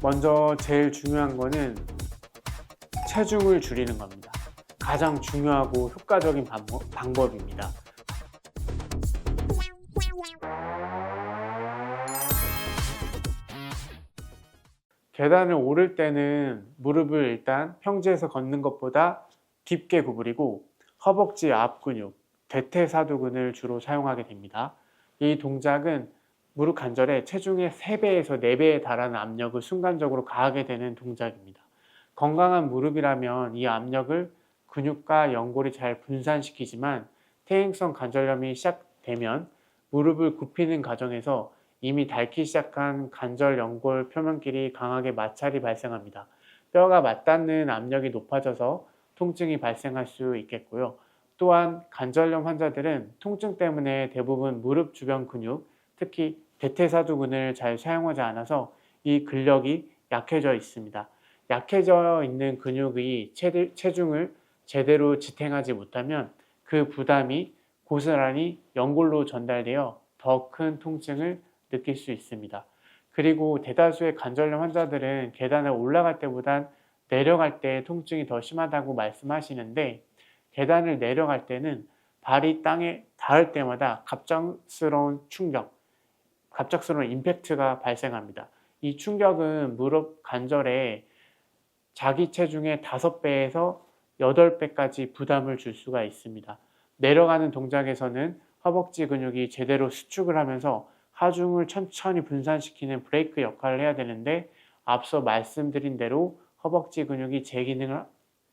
먼저 제일 중요한 거는 체중을 줄이는 겁니다. 가장 중요하고 효과적인 방법입니다. 계단을 오를 때는 무릎을 일단 평지에서 걷는 것보다 깊게 구부리고 허벅지 앞 근육, 대퇴사두근을 주로 사용하게 됩니다. 이 동작은 무릎 관절에 체중의 3배에서 4배에 달하는 압력을 순간적으로 가하게 되는 동작입니다. 건강한 무릎이라면 이 압력을 근육과 연골이 잘 분산시키지만 퇴행성 관절염이 시작되면 무릎을 굽히는 과정에서 이미 닳기 시작한 관절 연골 표면끼리 강하게 마찰이 발생합니다. 뼈가 맞닿는 압력이 높아져서 통증이 발생할 수 있겠고요. 또한 관절염 환자들은 통증 때문에 대부분 무릎 주변 근육, 특히 대퇴사두근을 잘 사용하지 않아서 이 근력이 약해져 있습니다. 약해져 있는 근육의 체중을 제대로 지탱하지 못하면 그 부담이 고스란히 연골로 전달되어 더 큰 통증을 느낄 수 있습니다. 그리고 대다수의 관절염 환자들은 계단을 올라갈 때보단 내려갈 때 통증이 더 심하다고 말씀하시는데, 계단을 내려갈 때는 발이 땅에 닿을 때마다 갑작스러운 충격, 갑작스러운 임팩트가 발생합니다. 이 충격은 무릎 관절에 자기 체중의 5배에서 8배까지 부담을 줄 수가 있습니다. 내려가는 동작에서는 허벅지 근육이 제대로 수축을 하면서 하중을 천천히 분산시키는 브레이크 역할을 해야 되는데, 앞서 말씀드린 대로 허벅지 근육이 제 기능을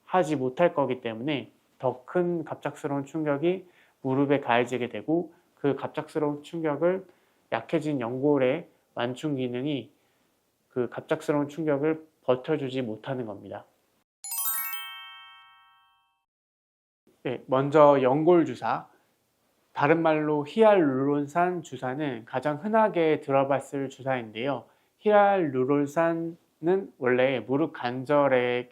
하지 못할 거기 때문에 더 큰 갑작스러운 충격이 무릎에 가해지게 되고, 그 갑작스러운 충격을 약해진 연골의 완충 기능이 그 갑작스러운 충격을 버텨주지 못하는 겁니다. 먼저 연골 주사, 다른 말로 히알루론산 주사는 가장 흔하게 들어봤을 주사인데요. 히알루론산은 원래 무릎 관절의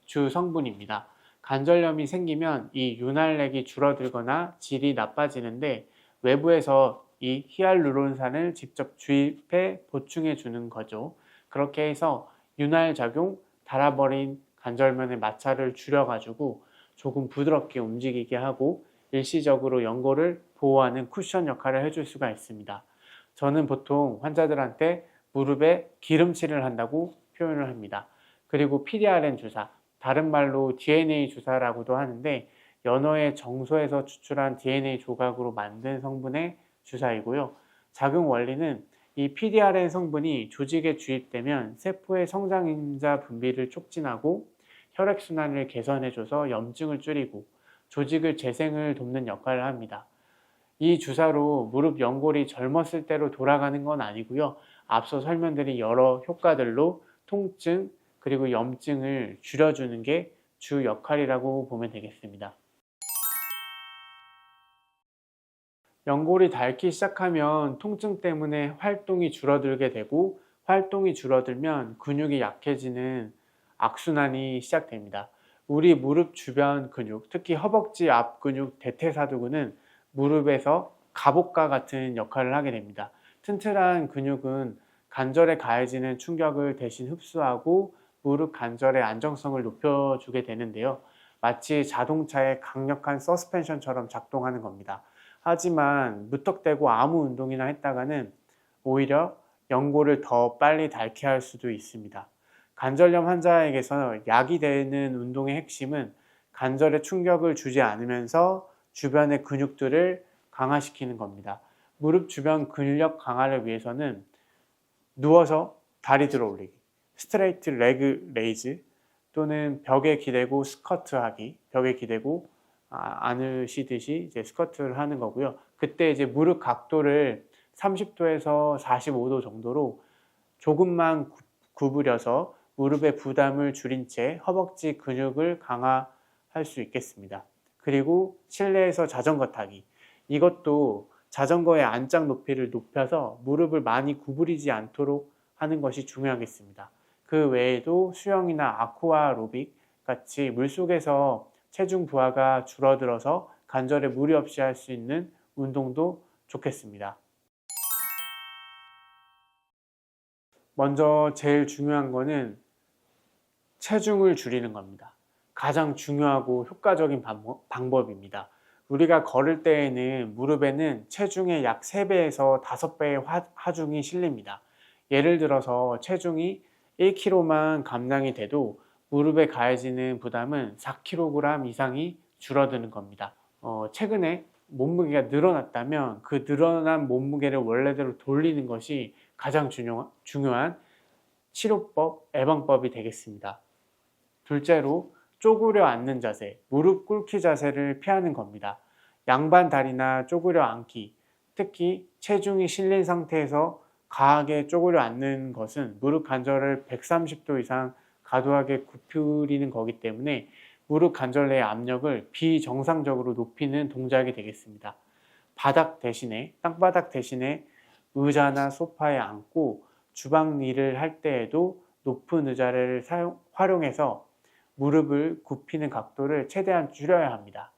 주 성분입니다. 관절염이 생기면 이 윤활력이 줄어들거나 질이 나빠지는데, 외부에서 이 히알루론산을 직접 주입해 보충해 주는 거죠. 그렇게 해서 윤활작용, 닳아버린 관절면의 마찰을 줄여가지고 조금 부드럽게 움직이게 하고 일시적으로 연골을 보호하는 쿠션 역할을 해줄 수가 있습니다. 저는 보통 환자들한테 무릎에 기름칠을 한다고 표현을 합니다. 그리고 PDRN 주사, 다른 말로 DNA 주사라고도 하는데, 연어의 정소에서 추출한 DNA 조각으로 만든 성분의 주사이고요. 작용 원리는 이 PDRN 성분이 조직에 주입되면 세포의 성장인자 분비를 촉진하고 혈액순환을 개선해줘서 염증을 줄이고 조직을 재생을 돕는 역할을 합니다. 이 주사로 무릎 연골이 젊었을 때로 돌아가는 건 아니고요. 앞서 설명드린 여러 효과들로 통증 그리고 염증을 줄여주는 게 주 역할이라고 보면 되겠습니다. 연골이 닳기 시작하면 통증 때문에 활동이 줄어들게 되고, 활동이 줄어들면 근육이 약해지는 악순환이 시작됩니다. 우리 무릎 주변 근육, 특히 허벅지 앞 근육 대퇴사두근은 무릎에서 갑옷과 같은 역할을 하게 됩니다. 튼튼한 근육은 관절에 가해지는 충격을 대신 흡수하고 무릎 관절의 안정성을 높여주게 되는데요. 마치 자동차의 강력한 서스펜션처럼 작동하는 겁니다. 하지만 무턱대고 아무 운동이나 했다가는 오히려 연골을 더 빨리 닳게 할 수도 있습니다. 관절염 환자에게서 약이 되는 운동의 핵심은 관절에 충격을 주지 않으면서 주변의 근육들을 강화시키는 겁니다. 무릎 주변 근력 강화를 위해서는 누워서 다리 들어 올리기, 스트레이트 레그 레이즈, 또는 벽에 기대고 스쿼트 하기, 벽에 기대고 안으시듯이 이제 스쿼트를 하는 거고요. 그때 이제 무릎 각도를 30도에서 45도 정도로 조금만 구부려서 무릎의 부담을 줄인 채 허벅지 근육을 강화할 수 있겠습니다. 그리고 실내에서 자전거 타기, 이것도 자전거의 안장 높이를 높여서 무릎을 많이 구부리지 않도록 하는 것이 중요하겠습니다. 그 외에도 수영이나 아쿠아로빅 같이 물속에서 체중 부하가 줄어들어서 관절에 무리 없이 할 수 있는 운동도 좋겠습니다. 먼저 제일 중요한 거는 체중을 줄이는 겁니다. 가장 중요하고 효과적인 방법입니다. 우리가 걸을 때에는 무릎에는 체중의 약 3배에서 5배의 하중이 실립니다. 예를 들어서 체중이 1kg만 감량이 돼도 무릎에 가해지는 부담은 4kg 이상이 줄어드는 겁니다. 최근에 몸무게가 늘어났다면 그 늘어난 몸무게를 원래대로 돌리는 것이 가장 중요한 치료법, 예방법이 되겠습니다. 둘째로 쪼그려 앉는 자세, 무릎 꿇기 자세를 피하는 겁니다. 양반 다리나 쪼그려 앉기, 특히 체중이 실린 상태에서 과하게 쪼그려 앉는 것은 무릎 관절을 130도 이상 과도하게 굽히는 거기 때문에 무릎 관절 내의 압력을 비정상적으로 높이는 동작이 되겠습니다. 땅바닥 대신에 의자나 소파에 앉고 주방 일을 할 때에도 높은 의자를 활용해서 무릎을 굽히는 각도를 최대한 줄여야 합니다.